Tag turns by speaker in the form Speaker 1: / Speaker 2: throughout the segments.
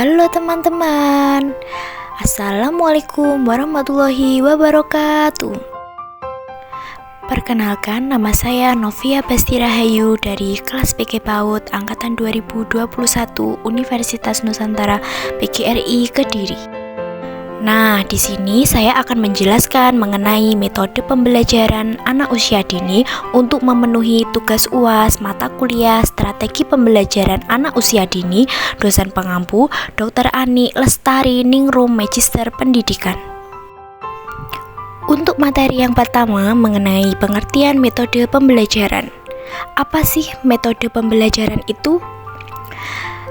Speaker 1: Halo teman-teman, Assalamualaikum warahmatullahi wabarakatuh. Perkenalkan, nama saya Novia Basti Rahayu dari kelas PG PAUD Angkatan 2021 Universitas Nusantara PGRI Kediri. Nah, di sini saya akan menjelaskan mengenai metode pembelajaran anak usia dini untuk memenuhi tugas UAS mata kuliah Strategi Pembelajaran Anak Usia Dini, dosen pengampu Dr. Ani Lestari Ningrum, Magister Pendidikan. Untuk materi yang pertama mengenai pengertian metode pembelajaran. Apa sih metode pembelajaran itu?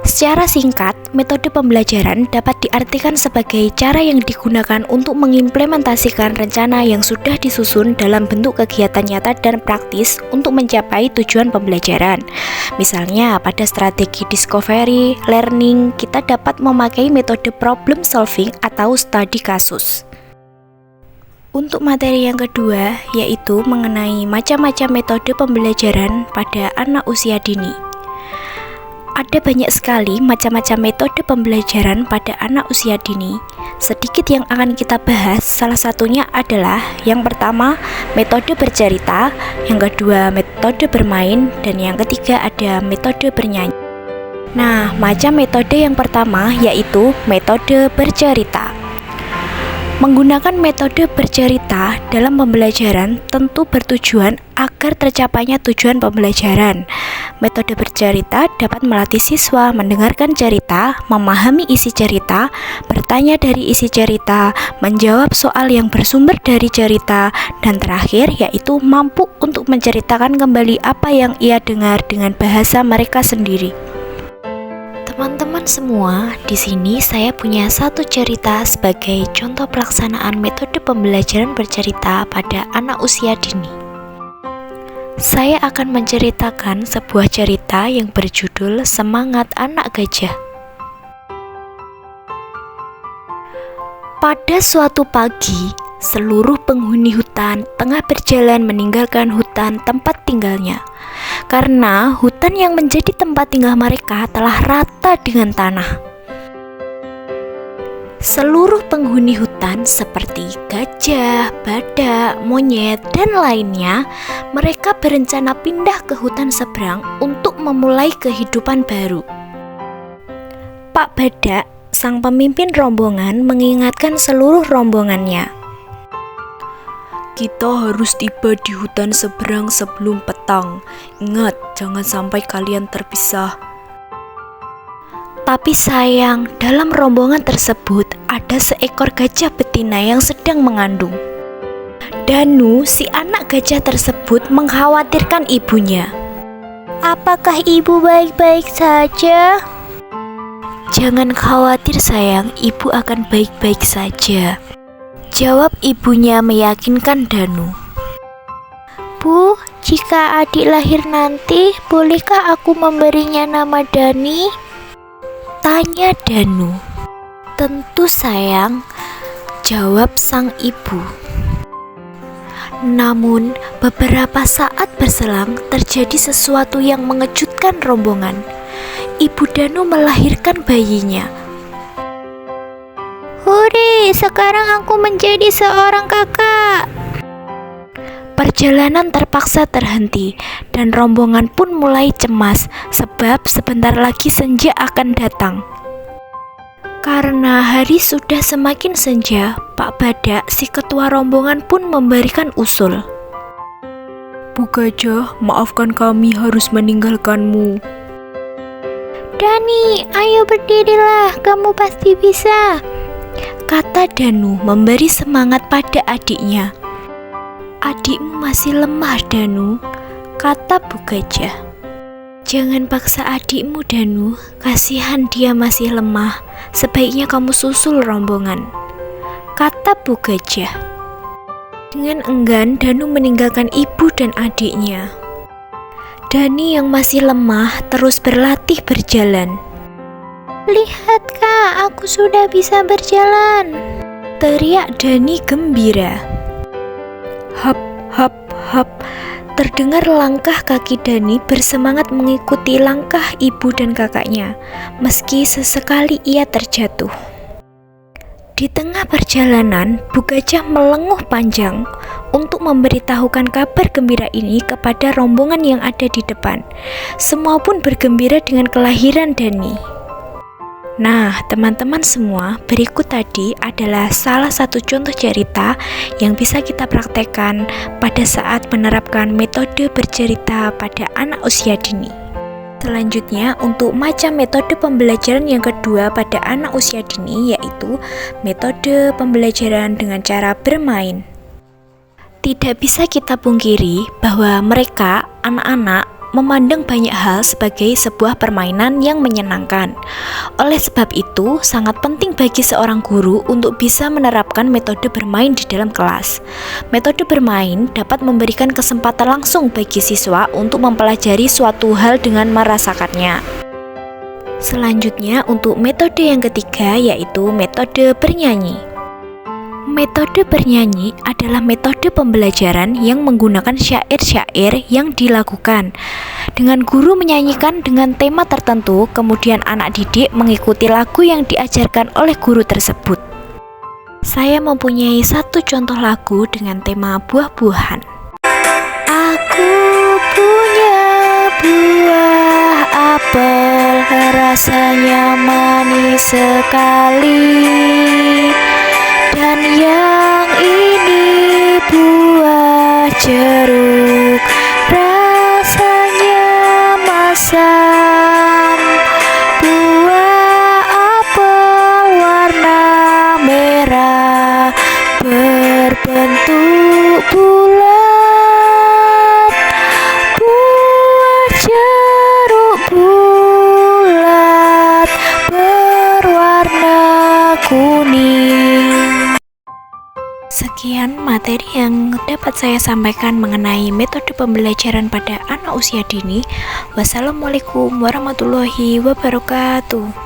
Speaker 1: Secara singkat, metode pembelajaran dapat diartikan sebagai cara yang digunakan untuk mengimplementasikan rencana yang sudah disusun dalam bentuk kegiatan nyata dan praktis untuk mencapai tujuan pembelajaran. Misalnya, pada strategi discovery learning, kita dapat memakai metode problem solving atau studi kasus. Untuk materi yang kedua, yaitu mengenai macam-macam metode pembelajaran pada anak usia dini. Ada banyak sekali macam-macam metode pembelajaran pada anak usia dini. Sedikit yang akan kita bahas, salah satunya adalah yang pertama, metode bercerita, yang kedua, metode bermain, dan yang ketiga ada metode bernyanyi. Nah, macam metode yang pertama yaitu metode bercerita. Menggunakan metode bercerita dalam pembelajaran tentu bertujuan agar tercapainya tujuan pembelajaran. Metode bercerita dapat melatih siswa mendengarkan cerita, memahami isi cerita, bertanya dari isi cerita, menjawab soal yang bersumber dari cerita, dan terakhir yaitu mampu untuk menceritakan kembali apa yang ia dengar dengan bahasa mereka sendiri. Teman-teman semua, di sini saya punya satu cerita sebagai contoh pelaksanaan metode pembelajaran bercerita pada anak usia dini. Saya akan menceritakan sebuah cerita yang berjudul Semangat Anak Gajah. Pada suatu pagi, seluruh penghuni hutan tengah berjalan meninggalkan hutan tempat tinggalnya. Karena hutan yang menjadi tempat tinggal mereka telah rata dengan tanah. Seluruh penghuni hutan seperti gajah, badak, monyet, dan lainnya, mereka berencana pindah ke hutan seberang untuk memulai kehidupan baru. Pak Badak, sang pemimpin rombongan, mengingatkan seluruh rombongannya.
Speaker 2: Kita harus tiba di hutan seberang sebelum petang. Ingat, jangan sampai kalian terpisah.
Speaker 1: Tapi sayang, dalam rombongan tersebut ada seekor gajah betina yang sedang mengandung. Danu, si anak gajah tersebut, mengkhawatirkan ibunya. Apakah ibu baik-baik saja? Jangan khawatir sayang, ibu akan baik-baik saja, jawab ibunya meyakinkan Danu. Bu, jika adik lahir nanti, bolehkah aku memberinya nama Dani? Tanya Danu. Tentu sayang, jawab sang ibu. Namun, beberapa saat berselang terjadi sesuatu yang mengejutkan rombongan. Ibu Danu melahirkan bayinya. Hore, sekarang aku menjadi seorang kakak. Perjalanan terpaksa terhenti dan rombongan pun mulai cemas sebab sebentar lagi senja akan datang. Karena hari sudah semakin senja, Pak Badak, si ketua rombongan pun memberikan usul.
Speaker 2: Bu Gajah, maafkan kami harus meninggalkanmu.
Speaker 1: Dani, ayo berdirilah, kamu pasti bisa, kata Danu memberi semangat pada adiknya. Adikmu masih lemah, Danu, kata Bu Gajah. Jangan paksa adikmu, Danu, kasihan dia masih lemah. Sebaiknya kamu susul rombongan, kata Bu Gajah. Dengan enggan, Danu meninggalkan ibu dan adiknya. Dani yang masih lemah terus berlatih berjalan. Lihat kak, aku sudah bisa berjalan, teriak Dani gembira.
Speaker 2: Hap, hap, hap.
Speaker 1: Terdengar langkah kaki Dani bersemangat mengikuti langkah ibu dan kakaknya, meski sesekali ia terjatuh. Di tengah perjalanan, Bu Gajah melenguh panjang untuk memberitahukan kabar gembira ini kepada rombongan yang ada di depan. Semua pun bergembira dengan kelahiran Dani. Nah, teman-teman semua, berikut tadi adalah salah satu contoh cerita yang bisa kita praktekkan pada saat menerapkan metode bercerita pada anak usia dini. Selanjutnya, untuk macam metode pembelajaran yang kedua pada anak usia dini, yaitu metode pembelajaran dengan cara bermain. Tidak bisa kita pungkiri bahwa mereka, anak-anak, memandang banyak hal sebagai sebuah permainan yang menyenangkan. Oleh sebab itu, sangat penting bagi seorang guru untuk bisa menerapkan metode bermain di dalam kelas. Metode bermain dapat memberikan kesempatan langsung bagi siswa untuk mempelajari suatu hal dengan merasakannya. Selanjutnya, untuk metode yang ketiga, yaitu metode bernyanyi. Metode bernyanyi adalah metode pembelajaran yang menggunakan syair-syair yang dilakukan dengan guru menyanyikan dengan tema tertentu, kemudian anak didik mengikuti lagu yang diajarkan oleh guru tersebut. Saya mempunyai satu contoh lagu dengan tema buah-buahan. Aku punya buah apel, rasanya manis sekali. Dan yang ini buah jeruk, rasanya masam. Buah apel warna merah, berbentuk bulat. Buah jeruk bulat, berwarna kuning. Sekian materi yang dapat saya sampaikan mengenai metode pembelajaran pada anak usia dini. Wassalamualaikum warahmatullahi wabarakatuh.